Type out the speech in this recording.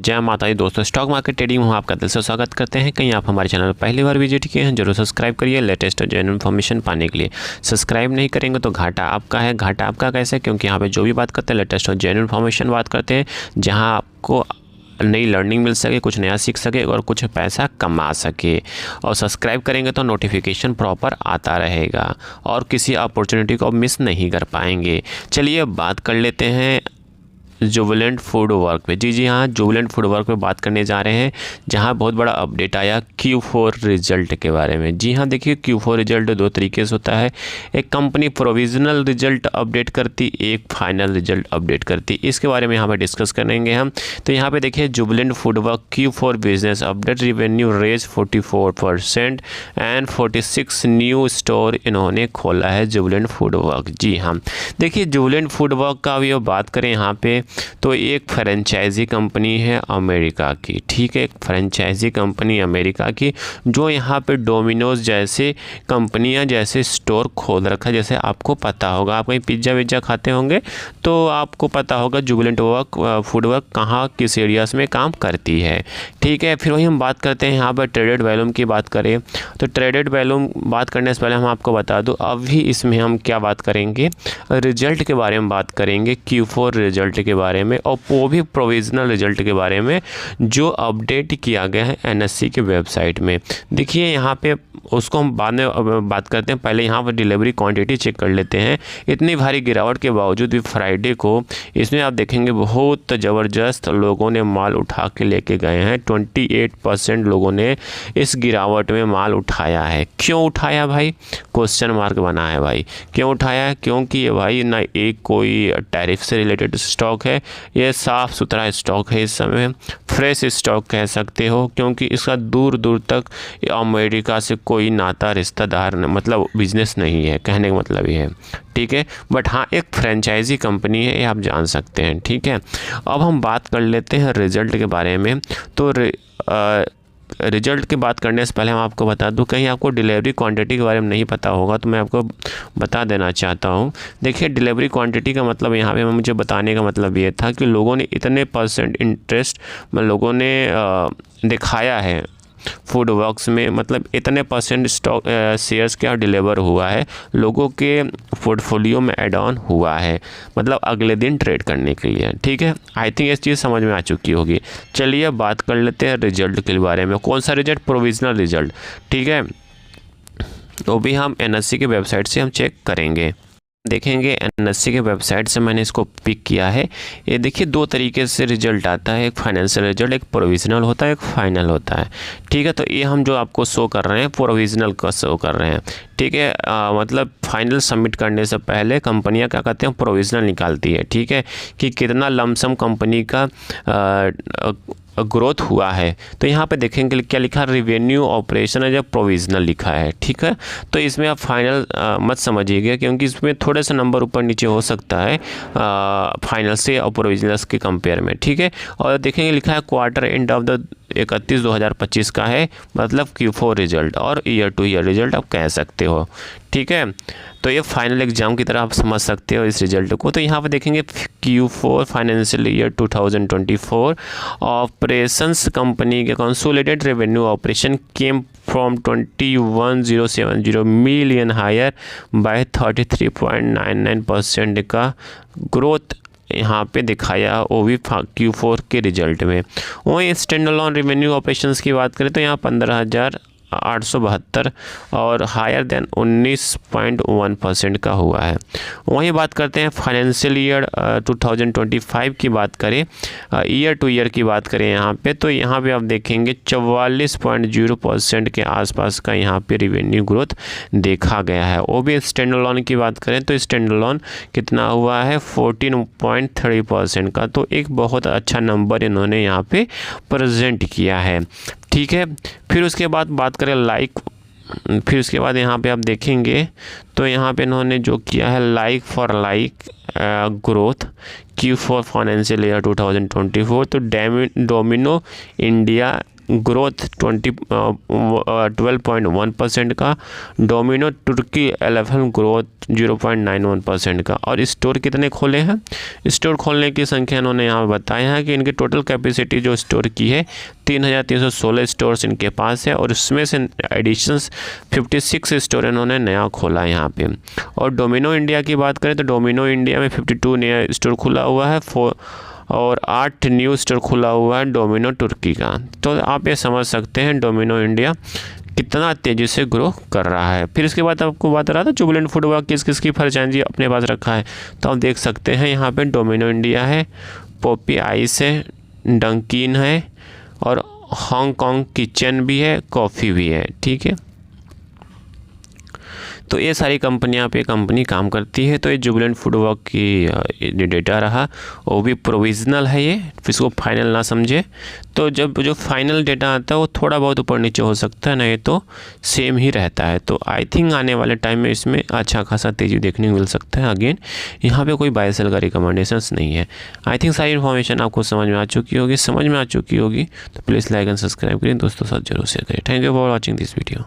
जय माता दी दोस्तों, स्टॉक मार्केट ट्रेडिंग में हम आपका दिल से स्वागत करते हैं। कहीं आप हमारे चैनल पर पहली बार विजिट किए हैं, जरूर सब्सक्राइब करिए लेटेस्ट और जेन्युइन इन्फॉर्मेशन पाने के लिए। सब्सक्राइब नहीं करेंगे तो घाटा आपका है। घाटा आपका कैसे? क्योंकि यहाँ पे जो भी बात करते हैं लेटेस्ट और जेन्युइन इन्फॉर्मेशन बात करते हैं, जहाँ आपको नई लर्निंग मिल सके, कुछ नया सीख सके और कुछ पैसा कमा सके। और सब्सक्राइब करेंगे तो नोटिफिकेशन प्रॉपर आता रहेगा और किसी अपॉर्चुनिटी को मिस नहीं कर पाएंगे। चलिए बात कर लेते हैं जुबिलेंट फूड वर्क पे। जी हाँ, जुबिलेंट फूड वर्क पे बात करने जा रहे हैं, जहां बहुत बड़ा अपडेट आया Q4 रिजल्ट के बारे में। जी हाँ, देखिए Q4 रिजल्ट दो तरीके से होता है। एक कंपनी प्रोविजनल रिजल्ट अपडेट करती, एक फाइनल रिजल्ट अपडेट करती। इसके बारे में यहाँ पे डिस्कस करेंगे हम। तो यहाँ पे देखिए Jubilant food work Q4 business update, revenue raise 44% and 46 new store इन्होंने खोला है जुबिलेंट फूड वर्क। जी हाँ, देखिए जुबिलेंट फूड वर्क का भी बात करें यहाँ पे तो एक फ्रेंचाइजी कंपनी है अमेरिका की। ठीक है, एक फ्रेंचाइजी कंपनी अमेरिका की जो यहाँ पे डोमिनोज जैसे कंपनियाँ जैसे स्टोर खोल रखा है। जैसे आपको पता होगा, आप कहीं पिज्ज़ा विज्ज़ा खाते होंगे तो आपको पता होगा जुबिलेंट फूड वर्क कहाँ किस एरियाज़ में काम करती है। ठीक है, फिर वही हम बात करते हैं यहाँ पर ट्रेडेड वॉल्यूम की बात करें तो ट्रेडेड वॉल्यूम बात करने से पहले हम आपको बता दूँ अभी इसमें हम क्या बात करेंगे, रिजल्ट के बारे में बात करेंगे, Q4 रिजल्ट के बारे में, और वो भी प्रोविजनल रिजल्ट के बारे में जो अपडेट किया गया है NSE की वेबसाइट में। देखिए यहाँ पे उसको हम बाद में बात करते हैं, पहले यहाँ पर डिलीवरी क्वांटिटी चेक कर लेते हैं। इतनी भारी गिरावट के बावजूद भी फ्राइडे को इसमें आप देखेंगे बहुत ज़बरदस्त लोगों ने माल उठा के लेके गए हैं। 28% लोगों ने इस गिरावट में माल उठाया है। क्यों उठाया भाई? क्वेश्चन मार्क बना है भाई। क्यों उठाया? क्योंकि ये भाई ना एक कोई टैरिफ से रिलेटेड स्टॉक है, ये साफ़ सुथरा स्टॉक है, इस समय फ्रेश स्टॉक कह सकते हो, क्योंकि इसका दूर दूर तक अमेरिका से कोई नाता रिश्तेदार मतलब बिजनेस नहीं है, कहने का मतलब ये है। ठीक है, बट हाँ एक फ्रेंचाइजी कंपनी है, ये आप जान सकते हैं। ठीक है, अब हम बात कर लेते हैं रिजल्ट के बारे में। तो रिजल्ट की बात करने से पहले हम आपको बता दूं, कहीं आपको डिलीवरी क्वांटिटी के बारे में नहीं पता होगा तो मैं आपको बता देना चाहता हूं। देखिए डिलीवरी क्वांटिटी का मतलब यहाँ पे मुझे बताने का मतलब ये था कि लोगों ने इतने % इंटरेस्ट लोगों ने दिखाया है फूड वर्क्स में, मतलब इतने % स्टॉक शेयर्स क्या डिलीवर हुआ है, लोगों के पोर्टफोलियो में ऐड ऑन हुआ है, मतलब अगले दिन ट्रेड करने के लिए। ठीक है, आई थिंक ये चीज़ समझ में आ चुकी होगी। चलिए बात कर लेते हैं रिजल्ट के बारे में। कौन सा रिजल्ट? Provisional result. ठीक है, तो भी हम NSE की वेबसाइट से हम चेक करेंगे, देखेंगे। NSE के वेबसाइट से मैंने इसको पिक किया है। ये देखिए दो तरीके से रिजल्ट आता है, एक फाइनेंशियल रिजल्ट, एक प्रोविजनल होता है, एक फाइनल होता है। ठीक है, तो ये हम जो आपको शो कर रहे हैं प्रोविजनल का शो कर रहे हैं। ठीक है, मतलब फाइनल सबमिट करने से पहले कंपनियां क्या करते हैं, प्रोविजनल निकालती है। ठीक है, कि कितना लमसम कंपनी का ग्रोथ हुआ है। तो यहाँ पे देखेंगे क्या लिखा, रिवेन्यू ऑपरेशन है, जब प्रोविजनल लिखा है। ठीक है, तो इसमें आप फाइनल मत समझिएगा, क्योंकि इसमें थोड़े से नंबर ऊपर नीचे हो सकता है फाइनल से और प्रोविजनल के कंपेयर में। ठीक है, और देखेंगे लिखा है क्वार्टर एंड ऑफ द 31/2025 का है, मतलब Q4 रिजल्ट और ईयर टू ईयर रिजल्ट आप कह सकते हो। ठीक है, तो ये फाइनल एग्जाम की तरह आप समझ सकते हो इस रिजल्ट को। तो यहाँ पे देखेंगे Q4 financial year 2024 operations company के consolidated revenue operation came from 21,070 million higher by 33.99% का ग्रोथ यहाँ पे दिखाया, वो भी Q4 के रिजल्ट में। वहीं स्टैंड अलोन रेवेन्यू ऑपरेशंस की बात करें तो यहाँ 15,872 और हायर देन 19.1% का हुआ है। वहीं बात करते हैं फाइनेंशियल ईयर 2025 की बात करें, ईयर टू ईयर की बात करें यहाँ पे, तो यहाँ पे आप देखेंगे 44.0% के आसपास का यहाँ पे रिवेन्यू ग्रोथ देखा गया है। वो भी स्टैंड अलोन की बात करें तो स्टैंड अलोन कितना हुआ है, 14.3% का। तो एक बहुत अच्छा नंबर इन्होंने यहाँ पे प्रेजेंट किया है। ठीक है, फिर उसके बाद बात करें फिर उसके बाद यहाँ पे आप देखेंगे तो यहाँ पे इन्होंने जो किया है like for like growth Q4 financial year 2024, तो डोमिनो इंडिया ग्रोथ 12.1% का, डोमिनो तुर्की 11 ग्रोथ 0.91% का। और स्टोर कितने खोले हैं? स्टोर खोलने की संख्या इन्होंने यहाँ बताया है कि इनकी टोटल कैपेसिटी जो स्टोर की है 3,316 स्टोर्स इनके पास है, और उसमें से एडिशंस 56 स्टोर इन्होंने नया खोला है यहाँ पे। और डोमिनो इंडिया की बात करें तो डोमिनो इंडिया में 52 नया स्टोर खुला हुआ है, और 8 न्यू स्टोर खुला हुआ है डोमिनो तुर्की का। तो आप ये समझ सकते हैं डोमिनो इंडिया कितना तेज़ी से ग्रो कर रहा है। फिर इसके बाद आपको बात रहा था जुबिलेंट फूड वर्क किस किस की फ्रेंचाइजी अपने पास रखा है, तो आप देख सकते हैं यहाँ पे डोमिनो इंडिया है, पॉपी आइस है, डंकिन है, और हांगकांग किचन भी है, कॉफ़ी भी है। ठीक है, तो ये सारी कंपनियां पे कंपनी काम करती है। तो ये जुबिलेंट फूड वर्क की जो डेटा रहा वो भी प्रोविजनल है, ये इसको फाइनल ना समझे। तो जब जो फाइनल डेटा आता है वो थोड़ा बहुत ऊपर नीचे हो सकता है, नहीं तो सेम ही रहता है। तो आई थिंक आने वाले टाइम में इसमें अच्छा खासा तेज़ी देखने को मिल सकता है। अगेन यहाँ पे कोई बाय सेल का रिकमेंडेशंस नहीं है। आई थिंक सारी इन्फॉर्मेशन आपको समझ में आ चुकी होगी। तो प्लीज़ लाइक एंड सब्सक्राइब करें, दोस्तों साथ जरूर शेयर करें। Thank you for watching this video.